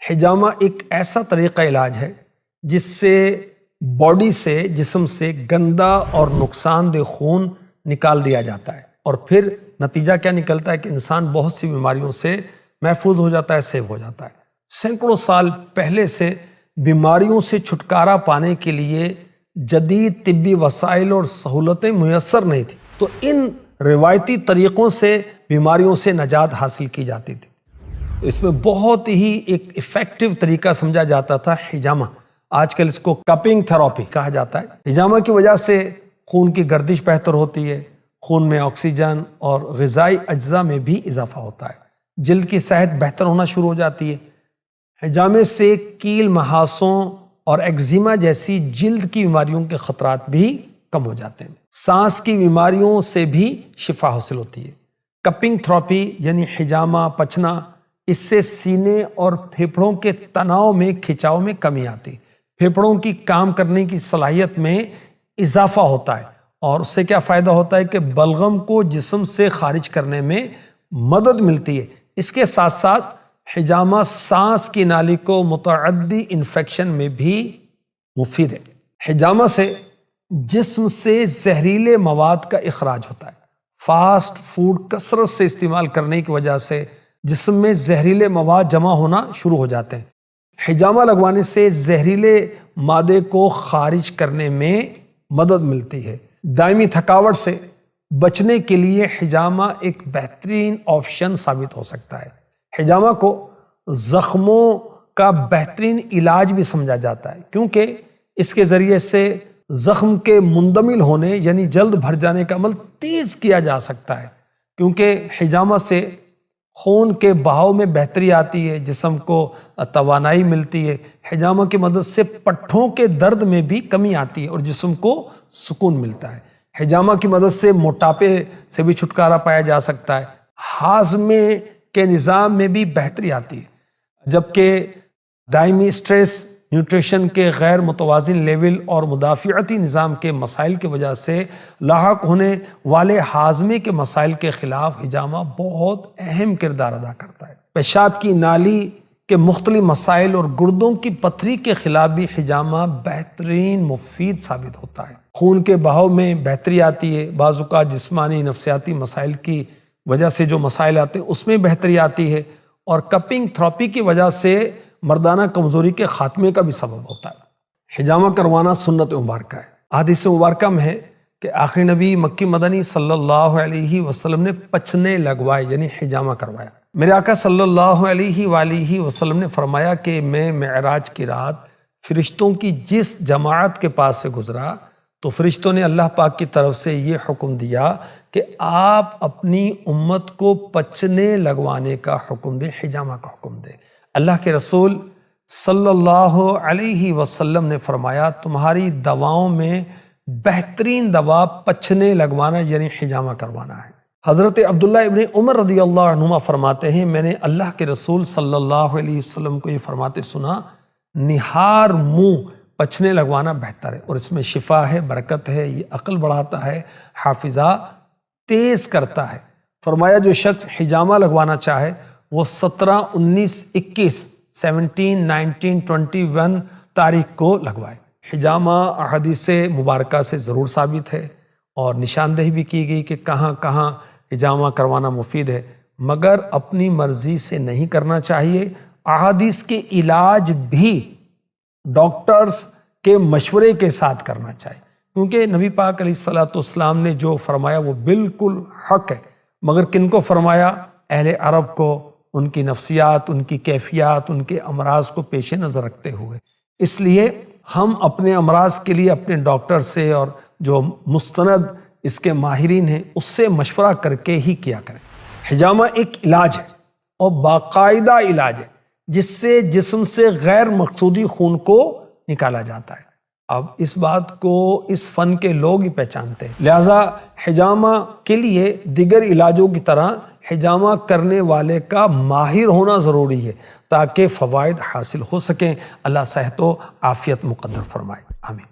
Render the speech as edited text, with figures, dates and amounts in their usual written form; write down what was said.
حجامہ ایک ایسا طریقہ علاج ہے جس سے باڈی سے، جسم سے گندا اور نقصان دہ خون نکال دیا جاتا ہے، اور پھر نتیجہ کیا نکلتا ہے کہ انسان بہت سی بیماریوں سے محفوظ ہو جاتا ہے، سیو ہو جاتا ہے۔ سینکڑوں سال پہلے سے بیماریوں سے چھٹکارا پانے کے لیے جدید طبی وسائل اور سہولتیں میسر نہیں تھیں، تو ان روایتی طریقوں سے بیماریوں سے نجات حاصل کی جاتی تھی۔ اس میں بہت ہی ایک ایفیکٹو طریقہ سمجھا جاتا تھا حجامہ۔ آج کل اس کو کپنگ تھراپی کہا جاتا ہے۔ حجامہ کی وجہ سے خون کی گردش بہتر ہوتی ہے، خون میں آکسیجن اور غذائی اجزاء میں بھی اضافہ ہوتا ہے، جلد کی صحت بہتر ہونا شروع ہو جاتی ہے۔ حجامے سے کیل، محاسوں اور ایگزیما جیسی جلد کی بیماریوں کے خطرات بھی کم ہو جاتے ہیں۔ سانس کی بیماریوں سے بھی شفا حاصل ہوتی ہے۔ کپنگ تھراپی یعنی حجامہ پچنا، اس سے سینے اور پھیپھڑوں کے تناؤ میں، کھچاؤ میں کمی آتی ہے، پھیپھڑوں کی کام کرنے کی صلاحیت میں اضافہ ہوتا ہے، اور اس سے کیا فائدہ ہوتا ہے کہ بلغم کو جسم سے خارج کرنے میں مدد ملتی ہے۔ اس کے ساتھ ساتھ حجامہ سانس کی نالی کو متعدی انفیکشن میں بھی مفید ہے۔ حجامہ سے جسم سے زہریلے مواد کا اخراج ہوتا ہے۔ فاسٹ فوڈ کثرت سے استعمال کرنے کی وجہ سے جسم میں زہریلے مواد جمع ہونا شروع ہو جاتے ہیں۔ حجامہ لگوانے سے زہریلے مادے کو خارج کرنے میں مدد ملتی ہے۔ دائمی تھکاوٹ سے بچنے کے لیے حجامہ ایک بہترین آپشن ثابت ہو سکتا ہے۔ حجامہ کو زخموں کا بہترین علاج بھی سمجھا جاتا ہے، کیونکہ اس کے ذریعے سے زخم کے مندمل ہونے یعنی جلد بھر جانے کا عمل تیز کیا جا سکتا ہے، کیونکہ حجامہ سے خون کے بہاؤ میں بہتری آتی ہے، جسم کو توانائی ملتی ہے۔ حجامہ کی مدد سے پٹھوں کے درد میں بھی کمی آتی ہے اور جسم کو سکون ملتا ہے۔ حجامہ کی مدد سے موٹاپے سے بھی چھٹکارا پایا جا سکتا ہے۔ ہاضمے کے نظام میں بھی بہتری آتی ہے، جبکہ دائمی سٹریس، نیوٹریشن کے غیر متوازن لیول اور مدافعتی نظام کے مسائل کی وجہ سے لاحق ہونے والے ہاضمے کے مسائل کے خلاف حجامہ بہت اہم کردار ادا کرتا ہے۔ پیشاب کی نالی کے مختلف مسائل اور گردوں کی پتھری کے خلاف بھی حجامہ بہترین مفید ثابت ہوتا ہے۔ خون کے بہاؤ میں بہتری آتی ہے، بعض اوقات جسمانی نفسیاتی مسائل کی وجہ سے جو مسائل آتے ہیں اس میں بہتری آتی ہے، اور کپنگ تھراپی کی وجہ سے مردانہ کمزوری کے خاتمے کا بھی سبب ہوتا ہے۔ حجامہ کروانا سنت مبارکہ ہے۔ احادیث مبارکہ میں ہے کہ آخری نبی مکی مدنی صلی اللہ علیہ وسلم نے پچھنے لگوائے یعنی حجامہ کروایا۔ میرے آقا صلی اللہ علیہ وآلہ وسلم نے فرمایا کہ میں معراج کی رات فرشتوں کی جس جماعت کے پاس سے گزرا تو فرشتوں نے اللہ پاک کی طرف سے یہ حکم دیا کہ آپ اپنی امت کو پچھنے لگوانے کا حکم دیں، حجامہ کا حکم دیں۔ اللہ کے رسول صلی اللہ علیہ وسلم نے فرمایا تمہاری دواؤں میں بہترین دوا پچھنے لگوانا یعنی حجامہ کروانا ہے۔ حضرت عبداللہ ابن عمر رضی اللہ عنہما فرماتے ہیں میں نے اللہ کے رسول صلی اللہ علیہ وسلم کو یہ فرماتے سنا، نہار منہ پچھنے لگوانا بہتر ہے، اور اس میں شفا ہے، برکت ہے، یہ عقل بڑھاتا ہے، حافظہ تیز کرتا ہے۔ فرمایا جو شخص حجامہ لگوانا چاہے وہ 17، 19، 21، 17، 19، 21 تاریخ کو لگوائے۔ حجامہ احادیث مبارکہ سے ضرور ثابت ہے، اور نشاندہی بھی کی گئی کہ کہاں کہاں حجامہ کروانا مفید ہے، مگر اپنی مرضی سے نہیں کرنا چاہیے۔ احادیث کے علاج بھی ڈاکٹرز کے مشورے کے ساتھ کرنا چاہیے، کیونکہ نبی پاک علیہ الصلوۃ والسلام نے جو فرمایا وہ بالکل حق ہے، مگر کن کو فرمایا؟ اہل عرب کو، ان کی نفسیات، ان کی کیفیات، ان کے امراض کو پیش نظر رکھتے ہوئے۔ اس لیے ہم اپنے امراض کے لیے اپنے ڈاکٹر سے اور جو مستند اس کے ماہرین ہیں اس سے مشورہ کر کے ہی کیا کریں۔ حجامہ ایک علاج ہے اور باقاعدہ علاج ہے جس سے جسم سے غیر مقصودی خون کو نکالا جاتا ہے۔ اب اس بات کو اس فن کے لوگ ہی پہچانتے ہیں، لہذا حجامہ کے لیے دیگر علاجوں کی طرح حجامہ کرنے والے کا ماہر ہونا ضروری ہے تاکہ فوائد حاصل ہو سکیں۔ اللہ صحت و عافیت مقدر فرمائے، آمین۔